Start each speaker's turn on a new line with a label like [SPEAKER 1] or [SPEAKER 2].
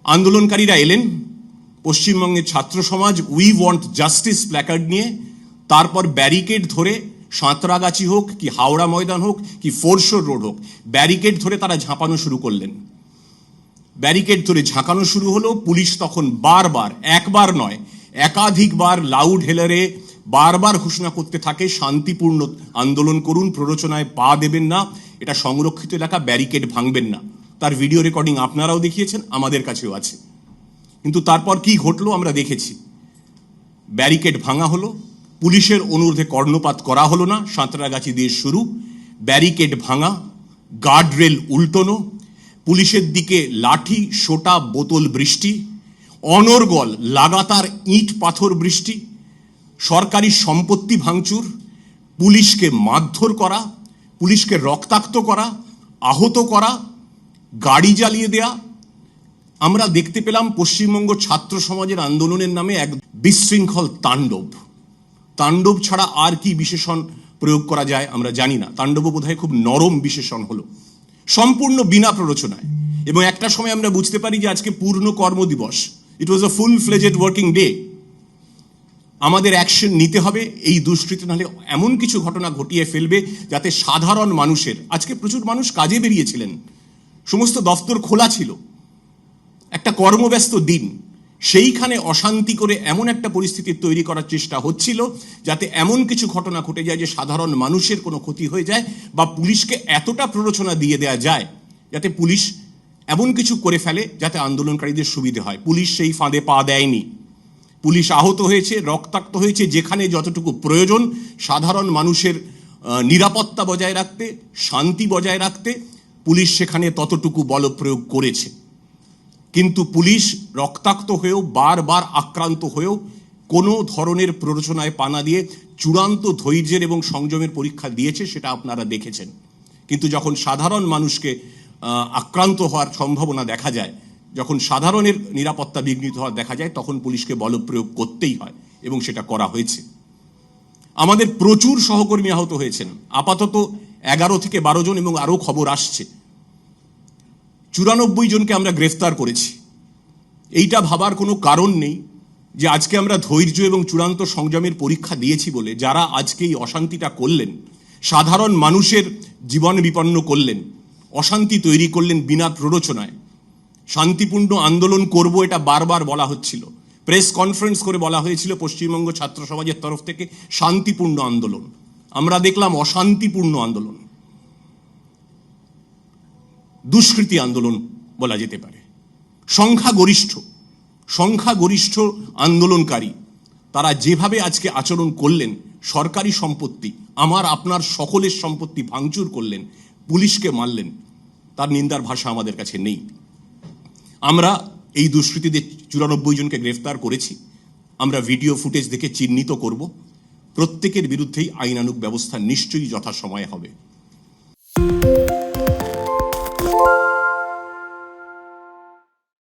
[SPEAKER 1] আন্দোলনকারীরা এলেন পশ্চিমবঙ্গের ছাত্র সমাজ উই ওয়ান্ট জাস্টিস প্ল্যাকার্ড নিয়ে, তারপর ব্যারিকেড ধরে সাঁতরাগাছি হোক কি হাওড়া ময়দান হোক কি ফোরশোর রোড হোক, ব্যারিকেড ধরে তারা ঝাঁপানো শুরু করলেন। ব্যারিকেড ধরে ঝাঁকানো শুরু হলো। পুলিশ তখন বারবার, একবার নয় একাধিকবার লাউড হেলারে বারবার ঘোষণা করতে থাকে শান্তিপূর্ণ আন্দোলন করুন, প্ররোচনায় পা দেবেন না, এটা সংরক্ষিত এলাকা, ব্যারিকেড ভাঙবেন না। তার ভিডিও রেকর্ডিং আপনারাও দেখিয়েছেন, আমাদের কাছেও আছে। কিন্তু তারপর কি ঘটলো আমরা দেখেছি। ব্যারিকেড ভাঙা হলো, পুলিশের অনুরোধে কর্ণপাত করা হলো না, সাঁতরাগাছি দিয়ে শুরু, ব্যারিকেড ভাঙা, গার্ডরেল উল্টোনো, পুলিশের দিকে লাঠি সোটা বোতল বৃষ্টি, অনর্গল লাগাতার ইট পাথর বৃষ্টি, সরকারি সম্পত্তি ভাঙচুর, পুলিশকে মারধর করা, পুলিশকে রক্তাক্ত করা, আহত করা, গাড়ি জ্বালিয়ে দেয়া। আমরা দেখতে পেলাম পশ্চিমবঙ্গ ছাত্র সমাজের আন্দোলনের নামে এক বিশৃঙ্খল তাণ্ডব। তাণ্ডব ছাড়া আর কি বিশেষণ প্রয়োগ করা যায় আমরা জানি না। তাণ্ডব বোধহয় খুব নরম বিশেষণ হলো, সম্পূর্ণ বিনা প্ররোচনায়। এবং একটা সময় আমরা বুঝতে পারি যে আজকে পূর্ণ কর্মদিবস, ইট ওয়াজ আ ফুল ফ্লেজেড ওয়ার্কিং ডে। আমাদের অ্যাকশন নিতে হবে। এই দুষ্কৃতি নাহলে এমন কিছু ঘটনা ঘটিয়ে ফেলবে যাতে সাধারণ মানুষের, আজকে প্রচুর মানুষ কাজে বেরিয়েছিলেন, সমস্ত দফতর খোলা ছিল, একটা কর্মব্যস্ত দিন, সেইখানে অশান্তি করে এমন একটা পরিস্থিতি তৈরি করার চেষ্টা হচ্ছিল যাতে এমন কিছু ঘটনা ঘটে যায় যে সাধারণ মানুষের কোনো ক্ষতি হয়ে যায়, বা পুলিশকে এতটা প্ররোচনা দিয়ে দেওয়া যায় যাতে পুলিশ এমন কিছু করে ফেলে যাতে আন্দোলনকারীদের সুবিধে হয়। পুলিশ সেই ফাঁদে পা দেয়নি। পুলিশ আহত হয়েছে, রক্তাক্ত হয়েছে, যেখানে যতটুকু প্রয়োজন সাধারণ মানুষের নিরাপত্তা বজায় রাখতে, শান্তি বজায় রাখতে, পুলিশ সেখানে ততটুকু বল প্রয়োগ করেছে। কিন্তু পুলিশ রক্তাক্ত হয়েও, বারবার আক্রান্ত হয়েও কোনো ধরনের প্ররোচনায় পা না দিয়ে চূড়ান্ত ধৈর্যের এবং সংযমের পরীক্ষা দিয়েছে, সেটা আপনারা দেখেছেন। কিন্তু যখন সাধারণ মানুষকে আক্রান্ত হওয়ার সম্ভাবনা দেখা যায়, যখন সাধারণের নিরাপত্তা বিঘ্নিত হওয়া দেখা যায়, তখন পুলিশকে বলপ্রয়োগ করতেই হয়, এবং সেটা করা হয়েছে। আমাদের প্রচুর সহকর্মী আহত হয়েছেন, আপাতত 11 থেকে 12 জন, এবং আরও খবর আসছে। 94 জনকে আমরা গ্রেফতার করেছি। এইটা ভাবার কোনো কারণ নেই যে আজকে আমরা ধৈর্য এবং চূড়ান্ত সংযমের পরীক্ষা দিয়েছি বলে যারা আজকে এই অশান্তিটা করলেন, সাধারণ মানুষের জীবন বিপন্ন করলেন, অশান্তি তৈরি করলেন বিনা প্ররোচনায়। শান্তিপূর্ণ আন্দোলন করব এটা বারবার বলা হচ্ছিল, প্রেস কনফারেন্স করে বলা হয়েছিল পশ্চিমবঙ্গ ছাত্র সমাজের তরফ থেকে শান্তিপূর্ণ আন্দোলন। আমরা দেখলাম অশান্তিপূর্ণ আন্দোলন, দুষ্কৃতি আন্দোলন বলা যেতে পারে। সংখ্যাগরিষ্ঠ আন্দোলনকারী তারা যেভাবে আজকে আচরণ করলেন, সরকারি সম্পত্তি, আমার আপনার সকলের সম্পত্তি ভাঙচুর করলেন, পুলিশকে মারলেন, তার নিন্দার ভাষা আমাদের কাছে নেই। আমরা এই দুষ্কৃতীদের 94 জনকে গ্রেফতার করেছি। আমরা ভিডিও ফুটেজ দেখে চিহ্নিত করব। প্রত্যেকের বিরুদ্ধেই আইনানুগ ব্যবস্থা নিশ্চয়ই যথাসময়ে হবে।